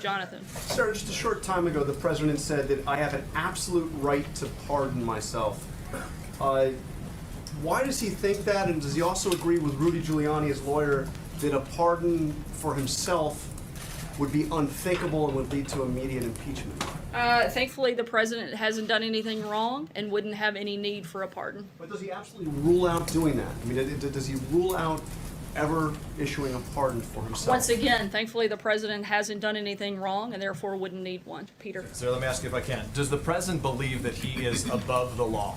Jonathan. Sarah, just a short time ago, the president said that I have an absolute right to pardon myself. Why does he think that, and does he also agree with Rudy Giuliani, his lawyer, that a pardon for himself would be unthinkable and would lead to immediate impeachment? Thankfully, the president hasn't done anything wrong and wouldn't have any need for a pardon. But does he absolutely rule out doing that? I mean, does he rule out ever issuing a pardon for himself? Once again, thankfully, the president hasn't done anything wrong and therefore wouldn't need one. Peter. So let me ask you if I can. Does the president believe that he is above the law?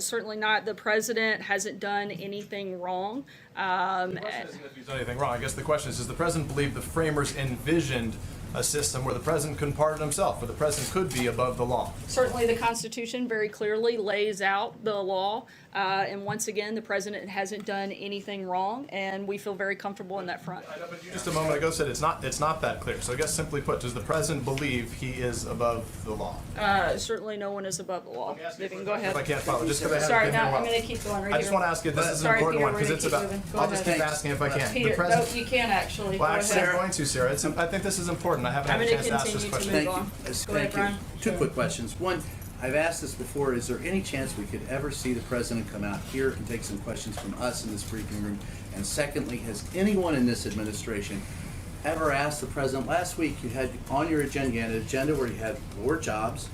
Certainly not. The president hasn't done anything wrong. The question isn't if he's done anything wrong. I guess the question is, does the president believe the framers envisioned a system where the president couldn't pardon himself, where the president could be above the law? Certainly, the Constitution very clearly lays out the law. And once again, the president hasn't done anything wrong, and we feel very comfortable in that front. I know, but you just a moment ago said it's not that clear. So I guess simply put, does the president believe he is above the law? Certainly, no one is above the law. Vivian, go If I ahead. can't follow, just because I Sorry, haven't now been here I'm a going while. to keep going right I just here. want to ask you, this is an Sorry, important Peter, one we're because gonna it's keep about. moving. Go I'll just ahead. keep asking if I can. Peter, The president. no, you can't actually. Well, Go actually, I'm ahead. going to, Sarah. I think this is important. I haven't I'm had a going chance to to ask this continue to question. move on. Thank you. Go ahead, Brian. Two quick questions. One, I've asked this before. Is there any chance we could ever see the president come out here and take some questions from us in this briefing room? And secondly, has anyone in this administration ever asked the president? Last week you had on your agenda, you had an agenda where you had lower jobs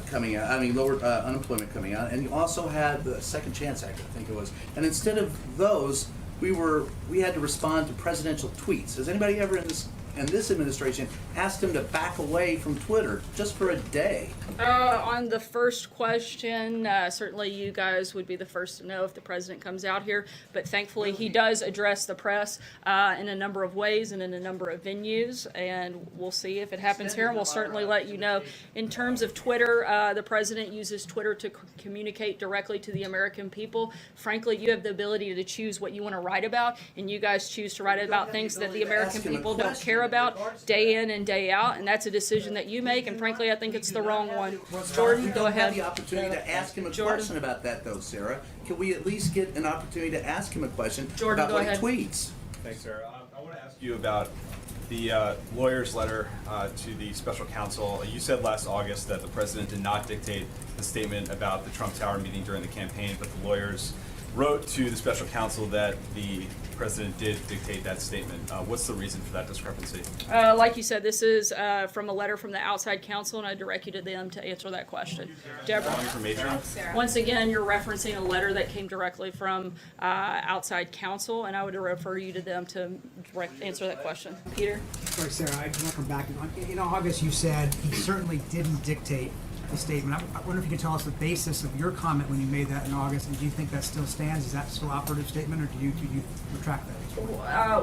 coming out, lower unemployment coming out, and you also had the Second Chance Act, I think it was. And instead of those, we had to respond to presidential tweets. Has anybody ever in this administration asked him to back away from Twitter just for a day? On the first question, certainly you guys would be the first to know if the president comes out here, but thankfully he does address the press in a number of ways and in a number of venues, and we'll see if it happens here, and we'll certainly let you know. In terms of Twitter, the president uses Twitter to communicate directly to the American people. Frankly, you have the ability to choose what you want to write about, and you guys choose to write about things that the American people don't care about day in and day out, and that's a decision that you make, and frankly, I think it's the wrong one. Jordan, go ahead. We don't have the opportunity to ask him a question about that, though, Sarah. Can we at least get an opportunity to ask him a question Jordan, about go what ahead. he tweets? Thanks, Sarah. I want to ask you about the lawyer's letter to the special counsel. You said last August that the president did not dictate the statement about the Trump Tower meeting during the campaign, but the lawyers wrote to the special counsel that the president did dictate that statement. What's the reason for that discrepancy? Like you said, this is from a letter from the outside counsel, and I direct you to them to answer that question. Deborah. Wrong information? Once again, you're referencing a letter that came directly from outside counsel, and I would refer you to them to answer that question. Peter? Sorry, Sarah, I just want to come back. In August, you said he certainly didn't dictate the statement. I wonder if you could tell us the basis of your comment when you made that in August, and do you think that still stands? Is that still operative statement, or do you retract that?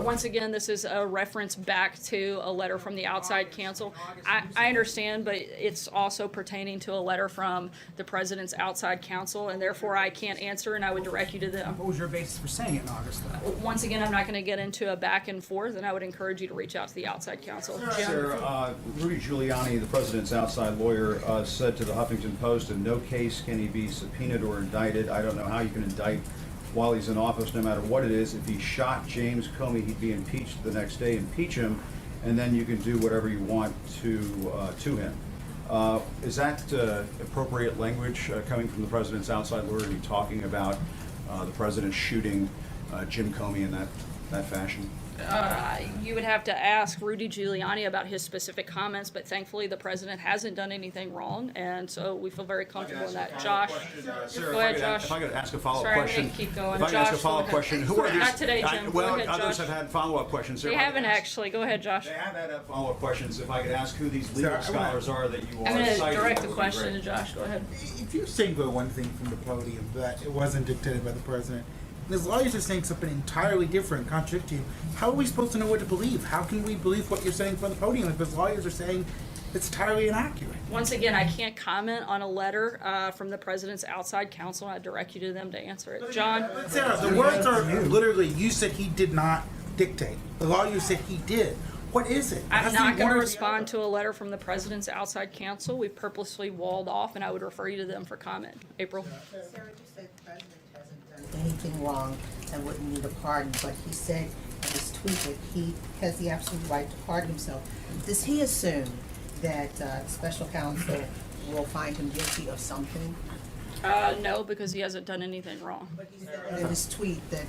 Once again, this is a reference back to a letter from the outside counsel. I understand, but it's also pertaining to a letter from the president's outside counsel, and therefore I can't answer, and I would direct you to them. What was your basis for saying it in August, though? Once again, I'm not going to get into a back and forth, and I would encourage you to reach out to the outside counsel. Jim? Sarah, Rudy Giuliani, the president's outside lawyer, said to the Huffington Post, in no case can he be subpoenaed or indicted. I don't know how you can indict while he's in office, no matter what it is. If he shot James Comey, he'd be impeached the next day. Impeach him, and then you can do whatever you want to him. Is that appropriate language coming from the president's outside lawyer to be talking about the president shooting Jim Comey in that fashion? You would have to ask Rudy Giuliani about his specific comments, but thankfully the president hasn't done anything wrong, and so we feel very comfortable in that. Josh, Sarah, go ahead, Josh. If I could ask a follow-up Sorry, I'm question. gonna keep going. If I could Josh, ask a follow-up go question, ahead. who are these? Not today, Jim. Well, Go ahead, others Josh. have had follow-up questions. We haven't actually. Go ahead, Josh. They have had follow-up questions. If I could ask who these legal scholars are that you are I'm going to citing, direct that the would be question great. to Josh. Go ahead. If you're saying the one thing from the podium that it wasn't dictated by the president, and his lawyers are saying something entirely different, contradicting you, how are we supposed to know what to believe? How can we believe what you're saying from the podium if his lawyers are saying it's entirely inaccurate? Once again, I can't comment on a letter from the president's outside counsel. I direct you to them to answer it. John? Sarah, the words are literally, you said he did not dictate. The lawyers said he did. What is it? I'm Has to not be going one to or the respond to a letter from the president's outside counsel. We've purposely walled off, and I would refer you to them for comment. April? Sarah just said the president hasn't done anything wrong and wouldn't need a pardon, but he said in his tweet that he has the absolute right to pardon himself. Does he assume that special counsel will find him guilty of something? No, because he hasn't done anything wrong. But he said in his tweet that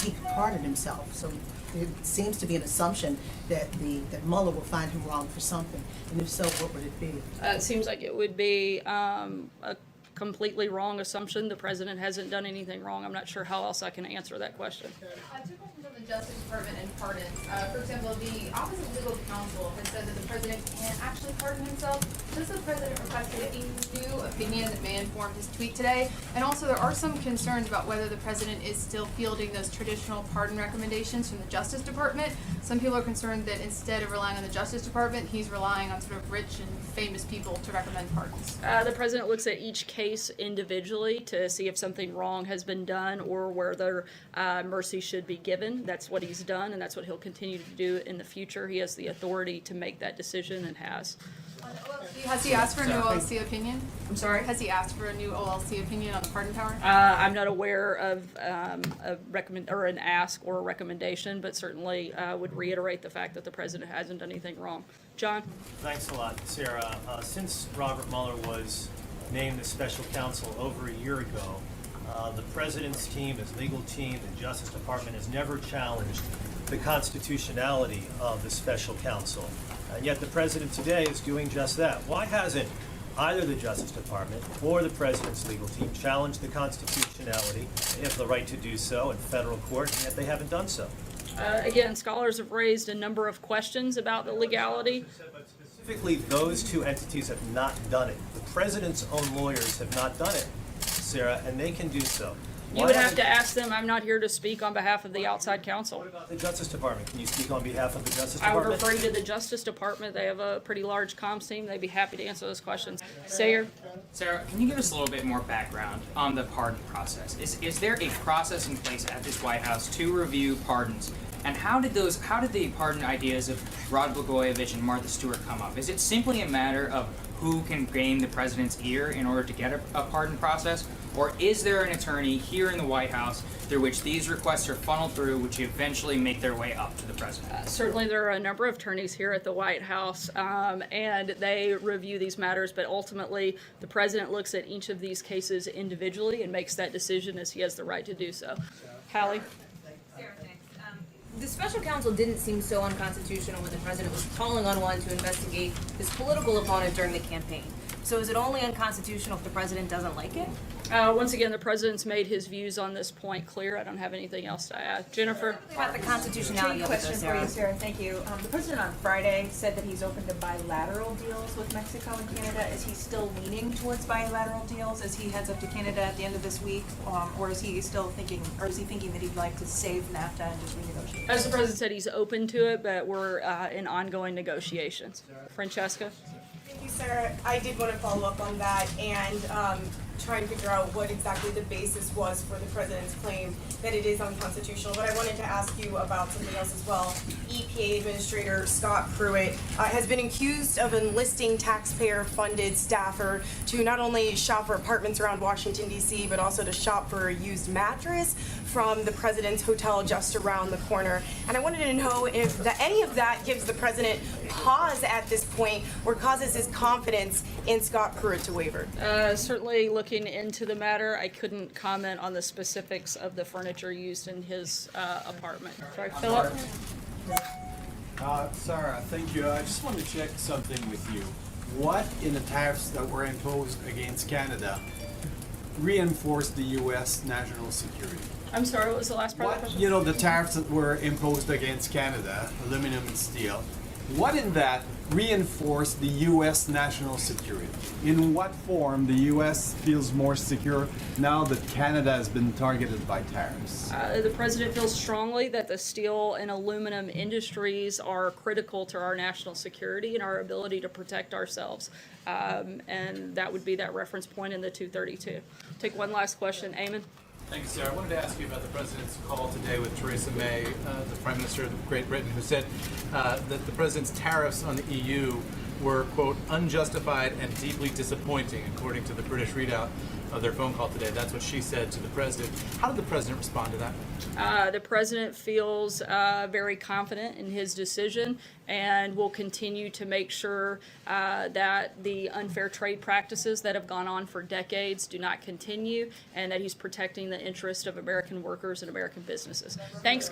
he could pardon himself, so it seems to be an assumption that that Mueller will find him wrong for something, and if so, what would it be? It seems like it would be a completely wrong assumption. The president hasn't done anything wrong. I'm not sure how else I can answer that question. Two questions on the Justice Department and pardons. For example, the Office of Legal Counsel has said that the president can't actually pardon himself. Does the president request a new opinion that may inform his tweet today? And also, there are some concerns about whether the president is still fielding those traditional pardon recommendations from the Justice Department. Some people are concerned that instead of relying on the Justice Department, he's relying on sort of rich and famous people to recommend pardons. The president looks at each case individually to see if something wrong has been done or whether mercy should be given. That's what he's done, and that's what he'll continue to do in the future. He has the authority to make that decision and has. On OLC, has he asked for a new OLC opinion? I'm sorry? Has he asked for a new OLC opinion on the pardon power? I'm not aware of a recommend or an ask or a recommendation, but certainly would reiterate the fact that the president hasn't done anything wrong. John? Thanks a lot, Sarah. Since Robert Mueller was named the special counsel over a year ago, the president's team, his legal team, the Justice Department has never challenged the constitutionality of the special counsel. And yet the president today is doing just that. Why hasn't either the Justice Department or the president's legal team challenged the constitutionality? They have the right to do so in federal court, and yet they haven't done so. Again, scholars have raised a number of questions about the legality. But specifically, those two entities have not done it. The president's own lawyers have not done it, Sarah, and they can do so. You would have to ask them. I'm not here to speak on behalf of the outside counsel. What about the Justice Department? Can you speak on behalf of the Justice I would Department? refer you to the Justice Department. They have a pretty large comms team. They'd be happy to answer those questions. Sayer? Sarah, can you give us a little bit more background on the pardon process? Is there a process in place at this White House to review pardons? And how did the pardon ideas of Rod Blagojevich and Martha Stewart come up? Is it simply a matter of who can gain the president's ear in order to get a pardon process? Or is there an attorney here in the White House through which these requests are funneled through, which eventually make their way up to the president? Certainly there are a number of attorneys here at the White House, and they review these matters, but ultimately the president looks at each of these cases individually and makes that decision as he has the right to do so. Hallie? Sarah, thanks. The special counsel didn't seem so unconstitutional when the president was calling on one to investigate his political opponent during the campaign. So is it only unconstitutional if the president doesn't like it? Once again, the president's made his views on this point clear. I don't have anything else to add. Jennifer? About the constitutionality of it, Question for you, Sarah. Thank you. The president on Friday said that he's open to bilateral deals with Mexico and Canada. Is he still leaning towards bilateral deals as he heads up to Canada at the end of this week, or is he still thinking, or is he thinking that he'd like to save NAFTA and just renegotiate? As the president said, he's open to it, but we're in ongoing negotiations. Francesca? Thank you, Sarah. I did want to follow up on that and try and figure out what exactly the basis was for the president's claim that it is unconstitutional. But I wanted to ask you about something else as well. EPA Administrator Scott Pruitt has been accused of enlisting taxpayer-funded staffer to not only shop for apartments around Washington, D.C., but also to shop for a used mattress from the president's hotel just around the corner. And I wanted to know if any of that gives the president pause at this point or causes his confidence in Scott Pruitt to waver. Certainly looking into the matter. I couldn't comment on the specifics of the furniture used in his apartment. Sorry, Philip? Sarah, thank you. I just want to check something with you. What in the tariffs that were imposed against Canada reinforced the U.S. national security? I'm sorry, what was the last part of the question? You know, the tariffs that were imposed against Canada, aluminum and steel, what in that reinforced the U.S. national security? In what form the U.S. feels more secure now that Canada has been targeted by tariffs? The president feels strongly that the steel and aluminum industries are critical to our national security and our ability to protect ourselves. And that would be that reference point in the 232. Take one last question. Eamon? Thank you, Sarah. I wanted to ask you about the President's call today with Theresa May, the Prime Minister of Great Britain, who said that the President's tariffs on the EU were, quote, unjustified and deeply disappointing, according to the British readout of their phone call today. That's what she said to the president. How did the president respond to that? The president feels very confident in his decision and will continue to make sure that the unfair trade practices that have gone on for decades do not continue, and that he's protecting the interest of American workers and American businesses. Thanks, guys.